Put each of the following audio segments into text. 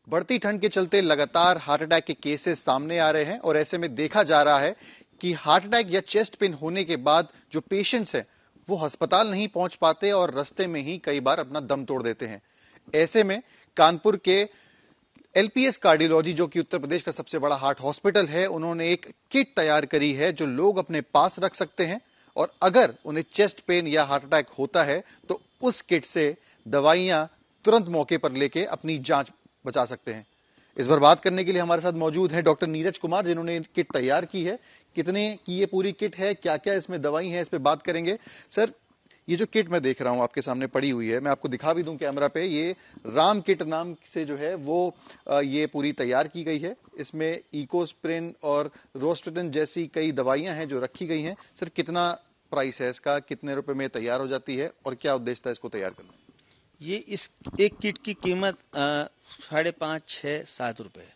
बढ़ती ठंड के चलते लगातार हार्ट अटैक के केसेस सामने आ रहे हैं और ऐसे में देखा जा रहा है कि हार्ट अटैक या चेस्ट पेन होने के बाद जो पेशेंट्स हैं वो अस्पताल नहीं पहुंच पाते और रास्ते में ही कई बार अपना दम तोड़ देते हैं। ऐसे में कानपुर के एलपीएस कार्डियोलॉजी, जो कि उत्तर प्रदेश का सबसे बड़ा हार्ट हॉस्पिटल है, उन्होंने एक किट तैयार करी है जो लोग अपने पास रख सकते हैं और अगर उन्हें चेस्ट पेन या हार्ट अटैक होता है तो उस किट से दवाइयां तुरंत मौके पर लेके अपनी जान बचा सकते हैं। इस पर बात करने के लिए हमारे साथ मौजूद हैं डॉक्टर नीरज कुमार, जिन्होंने किट तैयार की है। कितने की ये पूरी किट है, क्या क्या इसमें दवाई है, इस पे बात करेंगे। सर, ये जो किट मैं देख रहा हूं आपके सामने पड़ी हुई है, मैं आपको दिखा भी दूं कैमरा पे, ये राम किट नाम से जो है वो ये पूरी तैयार की गई है। इसमें इकोस्प्रिन और रोस्टेटिन जैसी कई दवाइयां हैं जो रखी गई हैं। सर, कितना प्राइस है इसका, कितने रुपए में तैयार हो जाती है और क्या उद्देश्य था इसको तैयार करना? ये इस एक किट की कीमत 5.5, 6, 7 रुपए।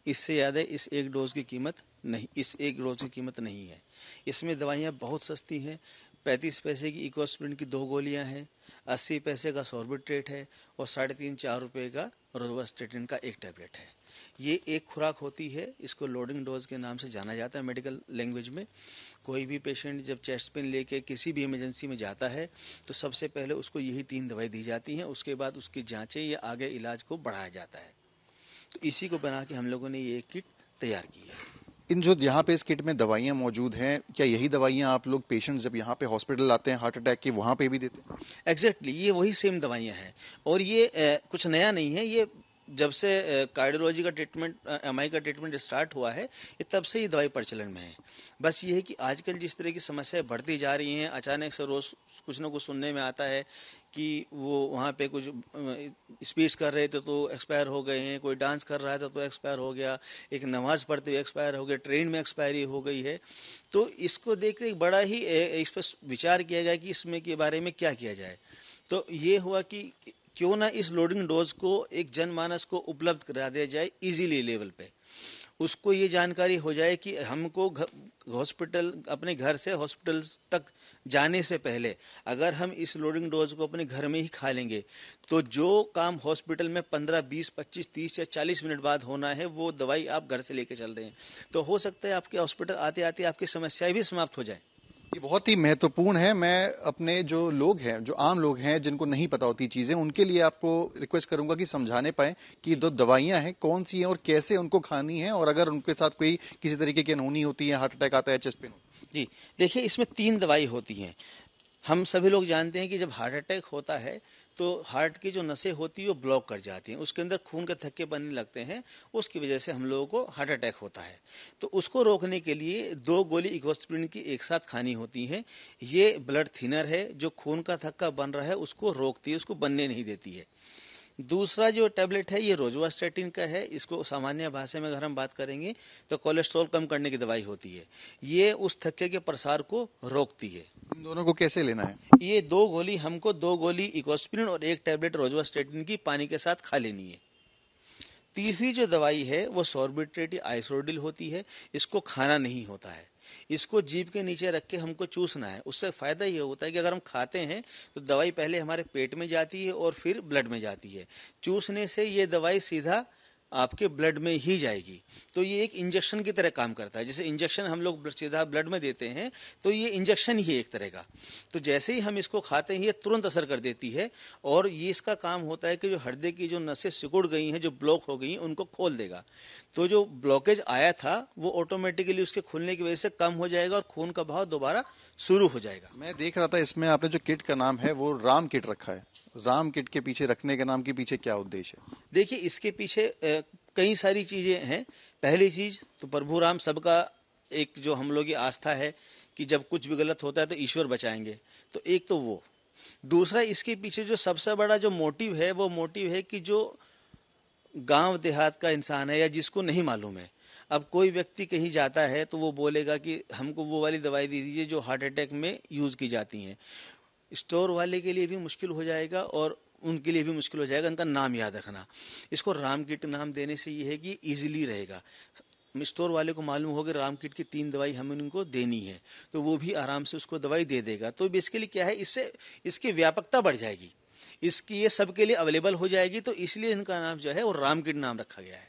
इससे ज्यादा इस एक डोज की कीमत नहीं, इस एक डोज की कीमत नहीं है। इसमें दवाइयां बहुत सस्ती हैं। 35 पैसे की इकोस्प्रिन की 2 गोलियां हैं, 80 पैसे का सॉर्बिट्रेट है और 3.5, 4 रुपए का रोवास्टेटिन का एक टैबलेट है। ये एक खुराक होती है, इसको लोडिंग डोज के नाम से जाना जाता है मेडिकल लैंग्वेज में। कोई भी पेशेंट जब चेस्ट पेन लेके किसी भी इमरजेंसी में जाता है तो सबसे पहले उसको यही 3 दवाई दी जाती हैं, उसके बाद उसकी जांचें या आगे इलाज को बढ़ाया जाता है। तो इसी को बना के हम लोगों ने ये किट तैयार की है। इन जो यहाँ पे इस किट में दवाइयां मौजूद हैं, क्या यही दवाइयां आप लोग पेशेंट्स जब यहाँ पे हॉस्पिटल आते हैं हार्ट अटैक की, वहां पे भी देते हैं? एग्जैक्टली, ये वही सेम दवाइयां हैं और ये कुछ नया नहीं है। ये जब से कार्डियोलॉजी का ट्रीटमेंट, एमआई का ट्रीटमेंट स्टार्ट हुआ है, ये तब से ये दवाई प्रचलन में है। बस ये है कि आजकल जिस तरह की समस्याएं बढ़ती जा रही हैं, अचानक से रोज कुछ ना कुछ सुनने में आता है कि वो वहाँ पे कुछ स्पीच कर रहे थे तो एक्सपायर हो गए हैं, कोई डांस कर रहा था तो एक्सपायर हो गया, एक नमाज पढ़ते हुए एक्सपायर हो गया, ट्रेन में एक्सपायरी हो गई है। तो इसको देख कर बड़ा ही इस पर विचार किया गया कि इसमें के बारे में क्या किया जाए। तो ये हुआ कि क्यों ना इस लोडिंग डोज को एक जनमानस को उपलब्ध करा दिया जाए इजीली लेवल पे। उसको ये जानकारी हो जाए कि हमको हॉस्पिटल, अपने घर से हॉस्पिटल तक जाने से पहले अगर हम इस लोडिंग डोज को अपने घर में ही खा लेंगे तो जो काम हॉस्पिटल में 15, 20, 25, 30 या 40 मिनट बाद होना है, वो दवाई आप घर से लेके चल रहे हैं। तो हो सकता है आपके हॉस्पिटल आते आते आपकी समस्याएं भी समाप्त हो जाए। ये बहुत ही महत्वपूर्ण है। मैं अपने जो लोग हैं, जो आम लोग हैं जिनको नहीं पता होती चीजें, उनके लिए आपको रिक्वेस्ट करूंगा कि समझाने पाए कि जो दवाइयां हैं कौन सी हैं और कैसे उनको खानी है, और अगर उनके साथ कोई किसी तरीके की अनहोनी होती है, हार्ट अटैक आता है, चेस्ट पेन होता है। जी, देखिए, इसमें 3 दवाई होती हैं। हम सभी लोग जानते हैं कि जब हार्ट अटैक होता है तो हार्ट की जो नसें होती है वो ब्लॉक कर जाती हैं, उसके अंदर खून के थक्के बनने लगते हैं, उसकी वजह से हम लोगों को हार्ट अटैक होता है। तो उसको रोकने के लिए 2 गोली इकोस्प्रिन की एक साथ खानी होती हैं। ये ब्लड थिनर है, जो खून का थक्का बन रहा है उसको रोकती है, उसको बनने नहीं देती है। दूसरा जो टैबलेट है ये रोजुवास्टेटिन का है। इसको सामान्य भाषा में अगर हम बात करेंगे तो कोलेस्ट्रॉल कम करने की दवाई होती है। ये उस थक्के के प्रसार को रोकती है। इन दोनों को कैसे लेना है? ये 2 गोली, हमको 2 गोली इकोस्प्रिन और एक टैबलेट रोजुवास्टेटिन की पानी के साथ खा लेनी है। तीसरी जो दवाई है वो सॉर्बिट्रेट या आइसोडिल होती है। इसको खाना नहीं होता है, इसको जीभ के नीचे रख के हमको चूसना है। उससे फायदा ये होता है कि अगर हम खाते हैं तो दवाई पहले हमारे पेट में जाती है और फिर ब्लड में जाती है। चूसने से ये दवाई सीधा आपके ब्लड में ही जाएगी। तो ये एक इंजेक्शन की तरह काम करता है। जैसे इंजेक्शन हम लोग सीधा ब्लड में देते हैं, तो ये इंजेक्शन ही है एक तरह का। तो जैसे ही हम इसको खाते हैं ये तुरंत असर कर देती है और ये इसका काम होता है कि जो हृदय की जो नसें सिकुड़ गई हैं, जो ब्लॉक हो गई हैं, उनको खोल देगा। तो जो ब्लॉकेज आया था वो ऑटोमेटिकली उसके खुलने की वजह से कम हो जाएगा और खून का बहाव दोबारा शुरू हो जाएगा। मैं देख रहा था इसमें आपने जो किट का नाम है वो राम किट रखा है। राम किट के पीछे रखने के नाम के पीछे क्या उद्देश्य है? देखिए, इसके पीछे कई सारी चीजें हैं। पहली चीज तो प्रभु राम सबका एक जो हम लोग की आस्था है कि जब कुछ भी गलत होता है तो ईश्वर बचाएंगे। तो एक तो वो। दूसरा, इसके पीछे जो सबसे बड़ा जो मोटिव है वो मोटिव है कि जो गांव देहात का इंसान है या जिसको नहीं मालूम है, अब कोई व्यक्ति कहीं जाता है तो वो बोलेगा कि हमको वो वाली दवाई दे दीजिए जो हार्ट अटैक में यूज की जाती हैं। स्टोर वाले के लिए भी मुश्किल हो जाएगा और उनके लिए भी मुश्किल हो जाएगा उनका नाम याद रखना। इसको राम किट नाम देने से ये है कि इजीली रहेगा। स्टोर वाले को मालूम होगा राम किट की 3 दवाई हमें उनको देनी है, तो वो भी आराम से उसको दवाई दे देगा। तो बेसिकली क्या है, इससे इसकी व्यापकता बढ़ जाएगी। इसकी ये सबके लिए अवेलेबल हो जाएगी, तो इसलिए इनका नाम जो है वो राम किट नाम रखा गया है।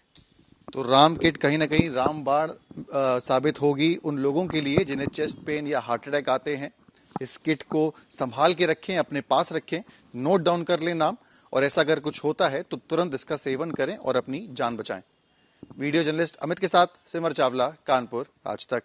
तो राम किट कहीं ना कहीं रामबाण साबित होगी उन लोगों के लिए जिन्हें चेस्ट पेन या हार्ट अटैक आते हैं। इस किट को संभाल के रखें, अपने पास रखें, नोट डाउन कर लें नाम, और ऐसा अगर कुछ होता है तो तुरंत इसका सेवन करें और अपनी जान बचाएं। वीडियो जर्नलिस्ट अमित के साथ सिमर चावला, कानपुर, आज तक।